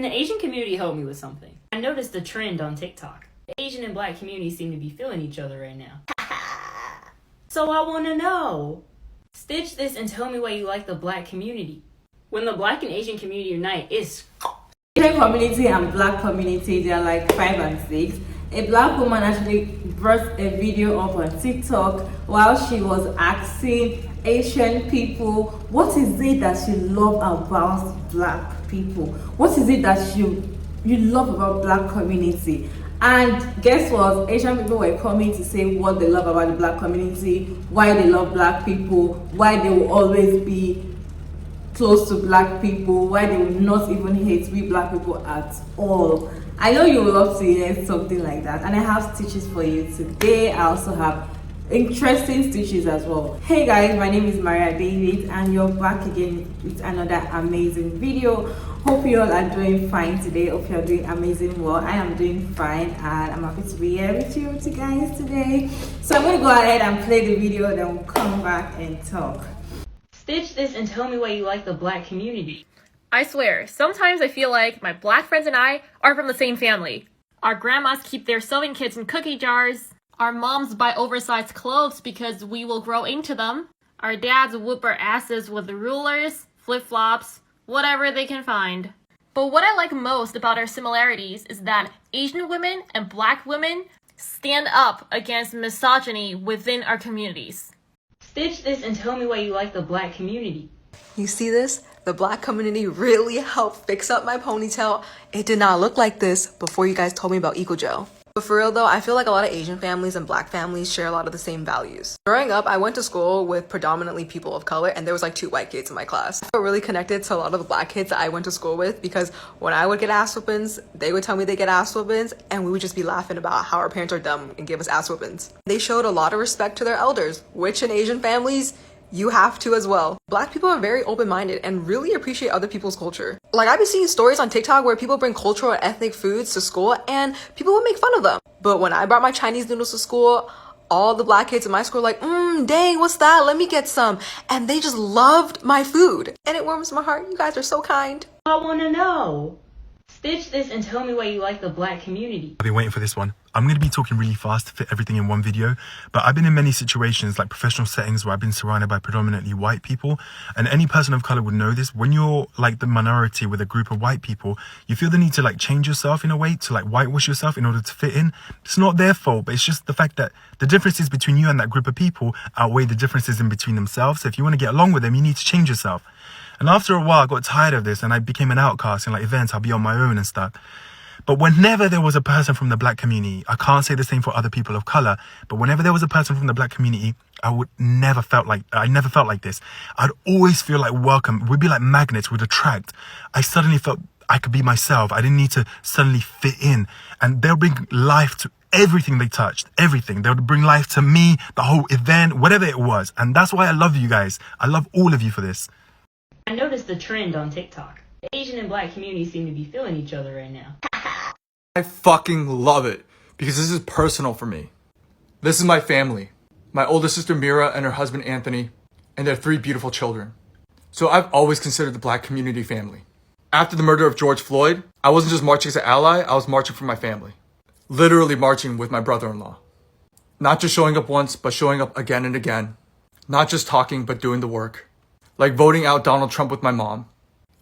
And the Asian community helped me with something. I noticed a trend on TikTok. The Asian and Black communities seem to be feeling each other right now. So I want to know. Stitch this and tell me why you like the Black community. When the Black and Asian community unite, it's Asian community and Black community, they are like 5 and 6. A Black woman actually brought a video up on TikTok while she was asking Asian people, what is it that you love about Black people? What is it that you love about Black community? And guess what? Asian people were coming to say what they love about the Black community, why they love Black people, why they will always be close to Black people, why they will not even hate we Black people at all. I know you would love to hear something like that, and I have stitches for you today. I also have interesting stitches as well. Hey guys, my name is Maria David and you're back again with another amazing video. Hope you all are doing fine today. Hope you're doing amazing. Well, I am doing fine and I'm happy to be here with you guys today. So I'm going to go ahead and play the video, then we'll come back and talk. Stitch this and tell me why you like the Black community. I swear, sometimes I feel like my Black friends and I are from the same family. Our grandmas keep their sewing kits in cookie jars. Our moms buy oversized clothes because we will grow into them. Our dads whoop our asses with rulers, flip-flops, whatever they can find. But what I like most about our similarities is that Asian women and Black women stand up against misogyny within our communities. Stitch this and tell me why you like the Black community. You see this? The Black community really helped fix up my ponytail. It did not look like this before you guys told me about Eco Gel. But for real though, I feel like a lot of Asian families and Black families share a lot of the same values. Growing up, I went to school with predominantly people of color and there was like 2 white kids in my class. I felt really connected to a lot of the Black kids that I went to school with because when I would get ass whoopings, they would tell me they get ass whoopings and we would just be laughing about how our parents are dumb and give us ass whoopings. They showed a lot of respect to their elders, which in Asian families, you have to as well. Black people are very open-minded and really appreciate other people's culture. Like I've been seeing stories on TikTok where people bring cultural and ethnic foods to school and people would make fun of them. But when I brought my Chinese noodles to school, all the Black kids in my school were like, dang, what's that? Let me get some. And they just loved my food. And it warms my heart. You guys are so kind. I want to know. Stitch this and tell me why you like the Black community. I've been waiting for this one. I'm going to be talking really fast to fit everything in one video, but I've been in many situations like professional settings where I've been surrounded by predominantly white people, and any person of color would know this. When you're like the minority with a group of white people, you feel the need to like change yourself in a way, to like whitewash yourself in order to fit in. It's not their fault, but it's just the fact that the differences between you and that group of people outweigh the differences in between themselves. So if you want to get along with them, you need to change yourself. And after a while, I got tired of this and I became an outcast in like events. I'll be on my own and stuff. But whenever there was a person from the Black community, I can't say the same for other people of color, but whenever there was a person from the Black community, I never felt like this. I'd always feel like welcome. We'd be like magnets, we'd attract. I suddenly felt I could be myself. I didn't need to suddenly fit in. And they'll bring life to everything they touched, everything. They would bring life to me, the whole event, whatever it was. And that's why I love you guys. I love all of you for this. I noticed the trend on TikTok. The Asian and Black communities seem to be feeling each other right now. I fucking love it because this is personal for me. This is my family. My older sister Mira and her husband Anthony and their 3 beautiful children. So I've always considered the Black community family. After the murder of George Floyd, I wasn't just marching as an ally, I was marching for my family. Literally marching with my brother-in-law. Not just showing up once, but showing up again and again. Not just talking, but doing the work. Like voting out Donald Trump with my mom.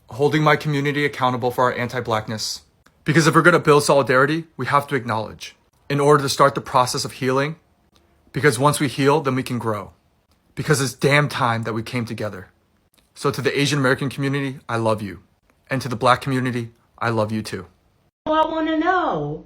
Holding my community accountable for our anti-Blackness. Because if we're going to build solidarity, we have to acknowledge. In order to start the process of healing. Because once we heal, then we can grow. Because it's damn time that we came together. So to the Asian American community, I love you. And to the Black community, I love you too. Oh, I want to know.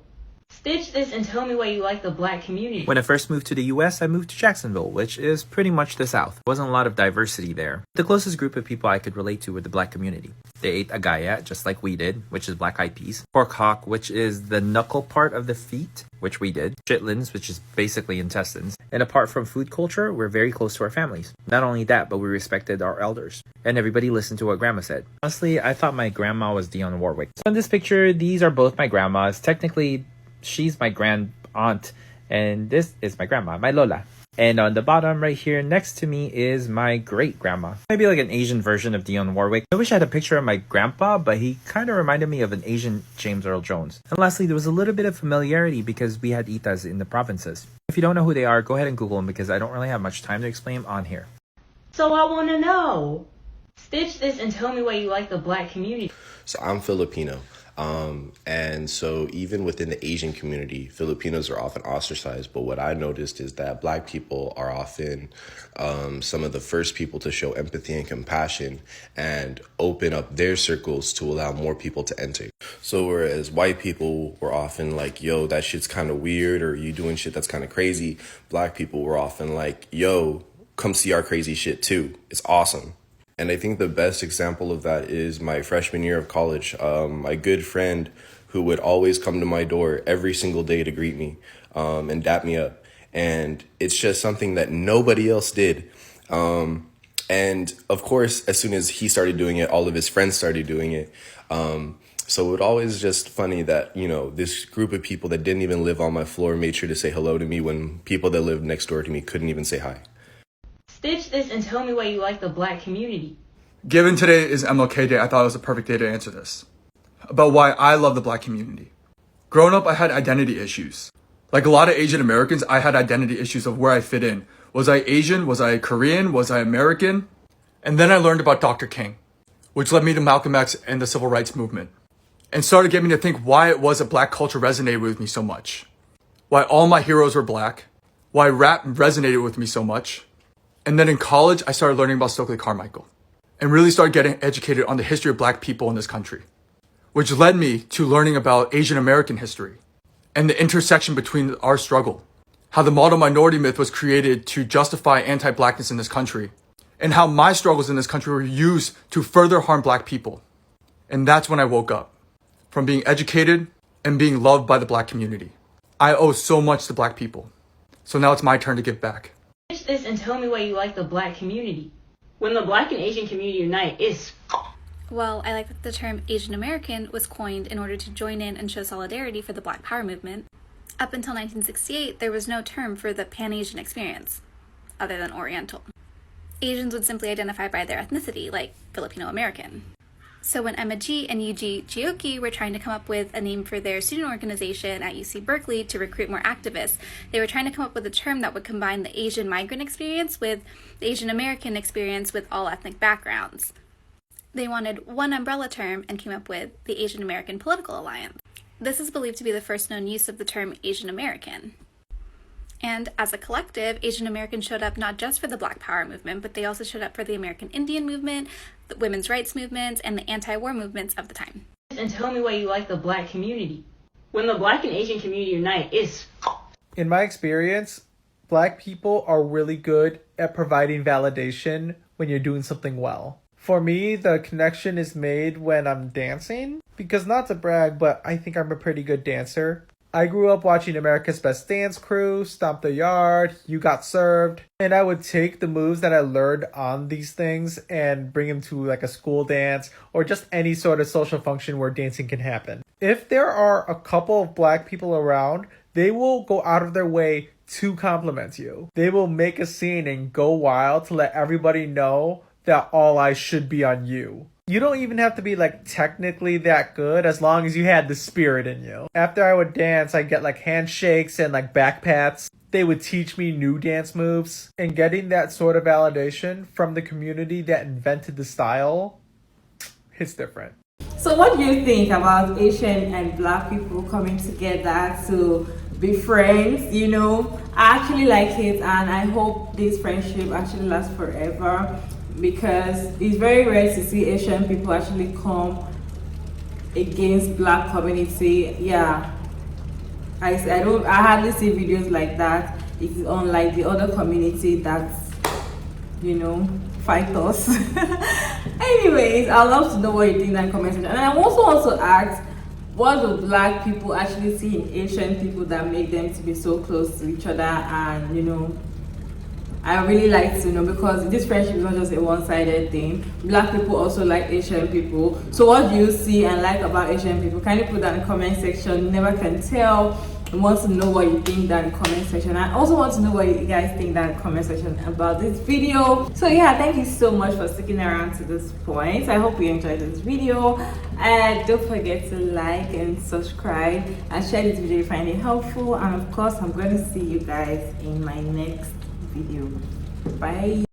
Stitch this and tell me why you like the Black community. When I first moved to the US, I moved to Jacksonville, which is pretty much the South. There wasn't a lot of diversity there. The closest group of people I could relate to were the Black community. They ate agaya, just like we did, which is black eyed peas. Pork hock, which is the knuckle part of the feet, which we did. Chitlins, which is basically intestines. And apart from food culture, we're very close to our families. Not only that, but we respected our elders. And everybody listened to what grandma said. Honestly, I thought my grandma was Dionne Warwick. So in this picture, these are both my grandmas. Technically, she's my grand aunt, and this is my grandma, my Lola. And on the bottom right here next to me is my great grandma. Maybe like an Asian version of Dionne Warwick. I wish I had a picture of my grandpa, but he kind of reminded me of an Asian James Earl Jones. And lastly, there was a little bit of familiarity because we had itas in the provinces. If you don't know who they are, go ahead and Google them because I don't really have much time to explain them on here. So I want to know. Stitch this and tell me why you like the Black community. So I'm Filipino. And so even within the Asian community, Filipinos are often ostracized. But what I noticed is that Black people are often some of the first people to show empathy and compassion and open up their circles to allow more people to enter. So whereas white people were often like, yo, that shit's kind of weird, or you doing shit that's kind of crazy, Black people were often like, yo, come see our crazy shit too. It's awesome. And I think the best example of that is my freshman year of college. My good friend who would always come to my door every single day to greet me and dap me up. And it's just something that nobody else did. And of course, as soon as he started doing it, all of his friends started doing it. So it always just funny that, you know, this group of people that didn't even live on my floor made sure to say hello to me when people that lived next door to me couldn't even say hi. Stitch this and tell me why you like the Black community. Given today is MLK Day, I thought it was a perfect day to answer this. About why I love the Black community. Growing up, I had identity issues. Like a lot of Asian Americans, I had identity issues of where I fit in. Was I Asian? Was I Korean? Was I American? And then I learned about Dr. King, which led me to Malcolm X and the Civil Rights Movement. And started getting me to think why it was that Black culture resonated with me so much. Why all my heroes were Black. Why rap resonated with me so much. And then in college, I started learning about Stokely Carmichael and really started getting educated on the history of Black people in this country, which led me to learning about Asian American history and the intersection between our struggle, how the model minority myth was created to justify anti-Blackness in this country, and how my struggles in this country were used to further harm Black people. And that's when I woke up from being educated and being loved by the Black community. I owe so much to Black people. So now it's my turn to give back. Stitch this and tell me why you like the Black community. When the Black and Asian community unite, it's... Well, I like that the term Asian American was coined in order to join in and show solidarity for the Black Power movement. Up until 1968, there was no term for the Pan-Asian experience, other than Oriental. Asians would simply identify by their ethnicity, like Filipino American. So when Emma G and Yuji Gioki were trying to come up with a name for their student organization at UC Berkeley to recruit more activists, they were trying to come up with a term that would combine the Asian migrant experience with the Asian American experience with all ethnic backgrounds. They wanted one umbrella term and came up with the Asian American Political Alliance. This is believed to be the first known use of the term Asian American. And as a collective, Asian Americans showed up not just for the Black Power movement, but they also showed up for the American Indian movement, the women's rights movements, and the anti-war movements of the time. And tell me why you like the Black community. When the Black and Asian community unite, it's... In my experience, Black people are really good at providing validation when you're doing something well. For me, the connection is made when I'm dancing, because not to brag, but I think I'm a pretty good dancer. I grew up watching America's Best Dance Crew, Stomp the Yard, You Got Served, and I would take the moves that I learned on these things and bring them to like a school dance or just any sort of social function where dancing can happen. If there are a couple of Black people around, they will go out of their way to compliment you. They will make a scene and go wild to let everybody know that all eyes should be on you. You don't even have to be like technically that good as long as you had the spirit in you. After I would dance, I'd get like handshakes and like back pats. They would teach me new dance moves. And getting that sort of validation from the community that invented the style hits different. So what do you think about Asian and Black people coming together to be friends? You know, I actually like it and I hope this friendship actually lasts forever, because it's very rare to see Asian people actually come against Black community. Yeah, I hardly see videos like that. It's unlike the other community that, you know, fight us. Anyways, I'd love to know what you think in that comment section. And I also want to ask, what do Black people actually see in Asian people that make them to be so close to each other? And, you know, I really like to know, because this friendship is not just a one-sided thing. Black people also like Asian people. So what do you see and like about Asian people? Can you put that in the comment section? You never can tell I want to know what you think down in the comment section. I also want to know what you guys think down in the comment section about this video. So yeah, thank you so much for sticking around to this point. I hope you enjoyed this video, and don't forget to like and subscribe and share this video if you find it helpful. And of course, I'm going to see you guys in my next video. Bye.